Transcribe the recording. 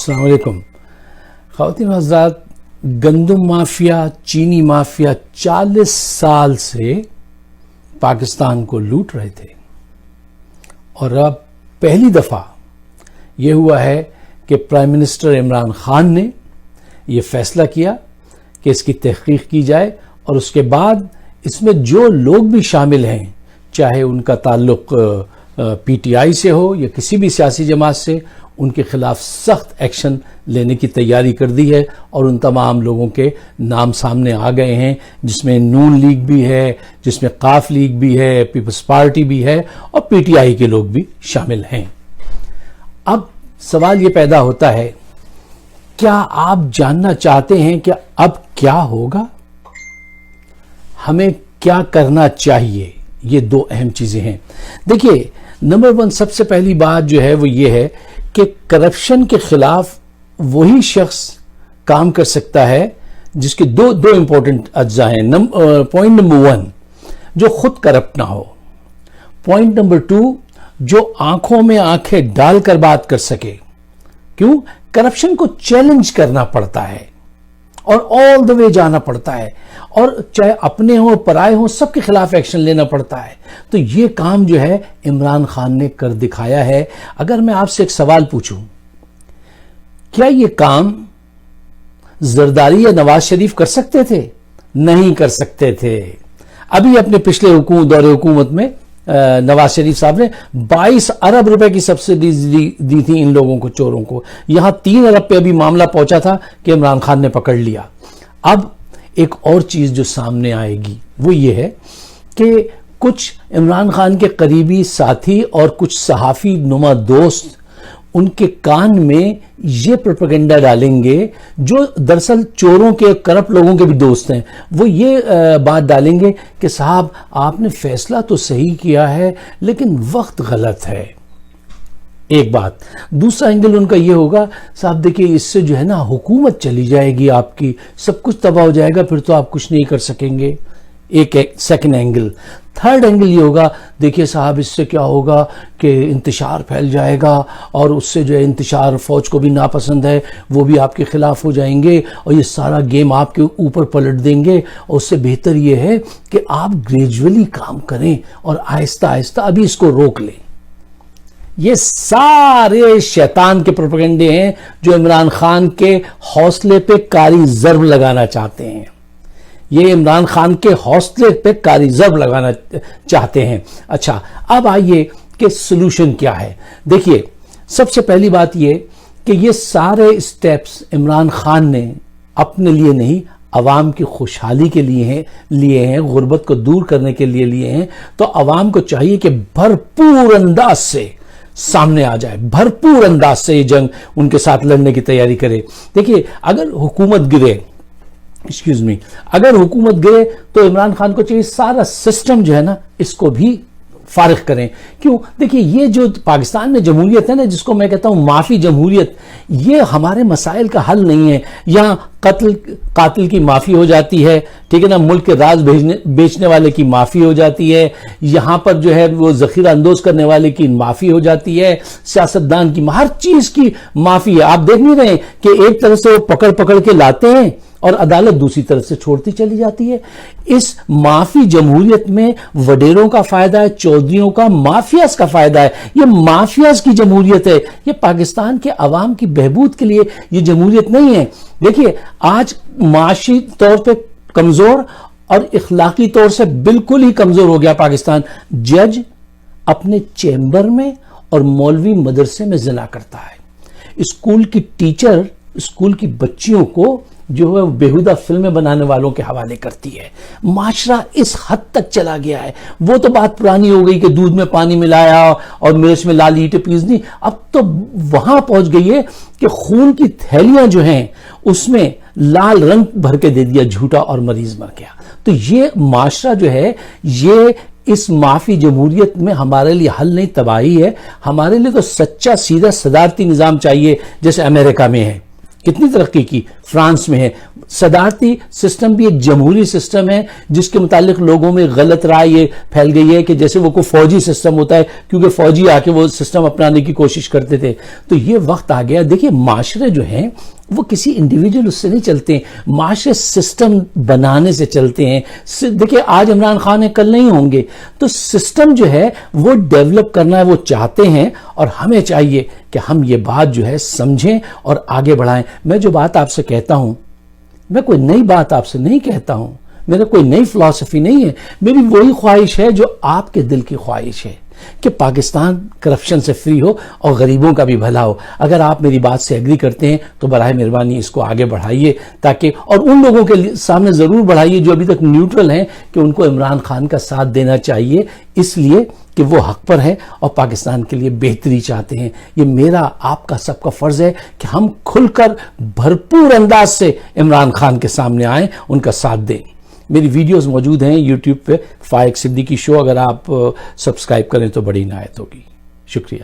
السلام علیکم خواتین و حضرات. گندم مافیا، چینی مافیا 40 سال سے پاکستان کو لوٹ رہے تھے، اور اب پہلی دفعہ یہ ہوا ہے کہ پرائم منسٹر عمران خان نے یہ فیصلہ کیا کہ اس کی تحقیق کی جائے، اور اس کے بعد اس میں جو لوگ بھی شامل ہیں، چاہے ان کا تعلق پی ٹی آئی سے ہو یا کسی بھی سیاسی جماعت سے، ان کے خلاف سخت ایکشن لینے کی تیاری کر دی ہے، اور ان تمام لوگوں کے نام سامنے آ گئے ہیں، جس میں نون لیگ بھی ہے، جس میں قاف لیگ بھی ہے، پیپلز پارٹی بھی ہے، اور پی ٹی آئی کے لوگ بھی شامل ہیں. اب سوال یہ پیدا ہوتا ہے، کیا آپ جاننا چاہتے ہیں کہ اب کیا ہوگا؟ ہمیں کیا کرنا چاہیے؟ یہ دو اہم چیزیں ہیں. دیکھیے، نمبر 1 سب سے پہلی بات جو ہے وہ یہ ہے کہ کرپشن کے خلاف وہی شخص کام کر سکتا ہے جس کے دو امپورٹنٹ اجزاء ہیں. پوائنٹ نمبر 1 جو خود کرپٹ نہ ہو. پوائنٹ نمبر 2 جو آنکھوں میں آنکھیں ڈال کر بات کر سکے. کیوں؟ کرپشن کو چیلنج کرنا پڑتا ہے اور آل دا وے جانا پڑتا ہے، اور چاہے اپنے ہوں پرائے ہوں، سب کے خلاف ایکشن لینا پڑتا ہے. تو یہ کام جو ہے عمران خان نے کر دکھایا ہے. اگر میں آپ سے ایک سوال پوچھوں، کیا یہ کام زرداری یا نواز شریف کر سکتے تھے؟ نہیں کر سکتے تھے. ابھی اپنے پچھلے دور حکومت میں نواز شریف صاحب نے 22 ارب روپے کی سبسڈیز دی تھی ان لوگوں کو، چوروں کو. یہاں 3 ارب پہ ابھی معاملہ پہنچا تھا کہ عمران خان نے پکڑ لیا. اب ایک اور چیز جو سامنے آئے گی وہ یہ ہے کہ کچھ عمران خان کے قریبی ساتھی اور کچھ صحافی نما دوست ان کے کان میں یہ پروپیگنڈا ڈالیں گے، جو دراصل چوروں کے، کرپٹ لوگوں کے بھی دوست ہیں. وہ یہ بات ڈالیں گے کہ صاحب آپ نے فیصلہ تو صحیح کیا ہے لیکن وقت غلط ہے. ایک بات. دوسرا اینگل ان کا یہ ہوگا، صاحب دیکھیے اس سے جو ہے نا حکومت چلی جائے گی، آپ کی سب کچھ تباہ ہو جائے گا، پھر تو آپ کچھ نہیں کر سکیں گے. ایک سیکنڈ اینگل. تھرڈ اینگل یہ ہوگا، دیکھیے صاحب اس سے کیا ہوگا کہ انتشار پھیل جائے گا، اور اس سے جو ہے انتشار فوج کو بھی ناپسند ہے، وہ بھی آپ کے خلاف ہو جائیں گے، اور یہ سارا گیم آپ کے اوپر پلٹ دیں گے. اور اس سے بہتر یہ ہے کہ آپ گریجولی کام کریں اور آہستہ آہستہ ابھی اس کو روک لیں. یہ سارے شیطان کے پروپیگنڈے ہیں جو عمران خان کے حوصلے پہ کاری ضرب لگانا چاہتے ہیں. یہ عمران خان کے حوصلے پہ کاری ضرب لگانا چاہتے ہیں. اچھا، اب آئیے کہ سلوشن کیا ہے. دیکھیے، سب سے پہلی بات یہ کہ یہ سارے اسٹیپس عمران خان نے اپنے لیے نہیں، عوام کی خوشحالی کے لیے ہیں، غربت کو دور کرنے کے لیے ہیں. تو عوام کو چاہیے کہ بھرپور انداز سے سامنے آ جائے، بھرپور انداز سے یہ جنگ ان کے ساتھ لڑنے کی تیاری کرے. دیکھیے، اگر حکومت گرے تو عمران خان کو چاہیے سارا سسٹم جو ہے نا اس کو بھی فارغ کریں. کیوں؟ دیکھیے، یہ جو پاکستان میں جمہوریت ہے نا، جس کو میں کہتا ہوں معافی جمہوریت، یہ ہمارے مسائل کا حل نہیں ہے. یہاں قاتل کی معافی ہو جاتی ہے، ٹھیک ہے نا، ملک کے راز بیچنے والے کی معافی ہو جاتی ہے، یہاں پر جو ہے وہ ذخیرہ اندوز کرنے والے کی معافی ہو جاتی ہے، سیاستدان کی، ہر چیز کی معافی ہے. آپ دیکھ نہیں رہے کہ ایک طرف سے وہ پکڑ کے لاتے ہیں اور عدالت دوسری طرف سے چھوڑتی چلی جاتی ہے. اس معافی جمہوریت میں وڈیروں کا فائدہ ہے، چودھریوں کا، مافیاز کا فائدہ ہے. یہ مافیاز کی جمہوریت ہے. یہ پاکستان کے عوام کی بہبود کے لیے یہ جمہوریت نہیں ہے. دیکھیے، آج معاشی طور پہ کمزور اور اخلاقی طور سے بالکل ہی کمزور ہو گیا پاکستان. جج اپنے چیمبر میں اور مولوی مدرسے میں زنا کرتا ہے. اسکول کی ٹیچر اسکول کی بچیوں کو جو ہے بیہودہ فلمیں بنانے والوں کے حوالے کرتی ہے. معاشرہ اس حد تک چلا گیا ہے. وہ تو بات پرانی ہو گئی کہ دودھ میں پانی ملایا اور مرچ میں لال اینٹیں پیس دی. اب تو وہاں پہنچ گئی ہے کہ خون کی تھیلیاں جو ہیں اس میں لال رنگ بھر کے دے دیا، جھوٹا اور مریض مر گیا. تو یہ معاشرہ جو ہے، یہ اس معافی جمہوریت میں ہمارے لیے حل نہیں، تباہی ہے. ہمارے لیے تو سچا سیدھا صدارتی نظام چاہیے، جیسے امریکہ میں ہے. کتنی ترقی کی، فرانس میں ہے، صدارتی سسٹم بھی ایک جمہوری سسٹم ہے جس کے متعلق لوگوں میں غلط رائے یہ پھیل گئی ہے کہ جیسے وہ کوئی فوجی سسٹم ہوتا ہے کیونکہ فوجی آ کے وہ سسٹم اپنانے کی کوشش کرتے تھے. تو یہ وقت آ گیا. دیکھیے معاشرے جو ہیں وہ کسی انڈیویجول اس سے نہیں چلتے ہیں, معاشرے سسٹم بنانے سے چلتے ہیں. دیکھیے آج عمران خان ہے کل نہیں ہوں گے, تو سسٹم جو ہے وہ ڈیولپ کرنا ہے وہ چاہتے ہیں, اور ہمیں چاہیے کہ ہم یہ بات جو ہے سمجھیں اور آگے بڑھائیں. میں جو بات آپ سے کہتا ہوں میں کوئی نئی بات آپ سے نہیں کہتا ہوں, میرا کوئی نئی فلسفی نہیں ہے, میری وہی خواہش ہے جو آپ کے دل کی خواہش ہے کہ پاکستان کرپشن سے فری ہو اور غریبوں کا بھی بھلا ہو. اگر آپ میری بات سے ایگری کرتے ہیں تو براہ مہربانی اس کو آگے بڑھائیے, تاکہ اور ان لوگوں کے سامنے ضرور بڑھائیے جو ابھی تک نیوٹرل ہیں کہ ان کو عمران خان کا ساتھ دینا چاہیے, اس لیے کہ وہ حق پر ہے اور پاکستان کے لیے بہتری چاہتے ہیں. یہ میرا آپ کا سب کا فرض ہے کہ ہم کھل کر بھرپور انداز سے عمران خان کے سامنے آئیں, ان کا ساتھ دیں. میری ویڈیوز موجود ہیں یوٹیوب پہ, فائق صدیقی شو, اگر آپ سبسکرائب کریں تو بڑی عنایت ہوگی. شکریہ.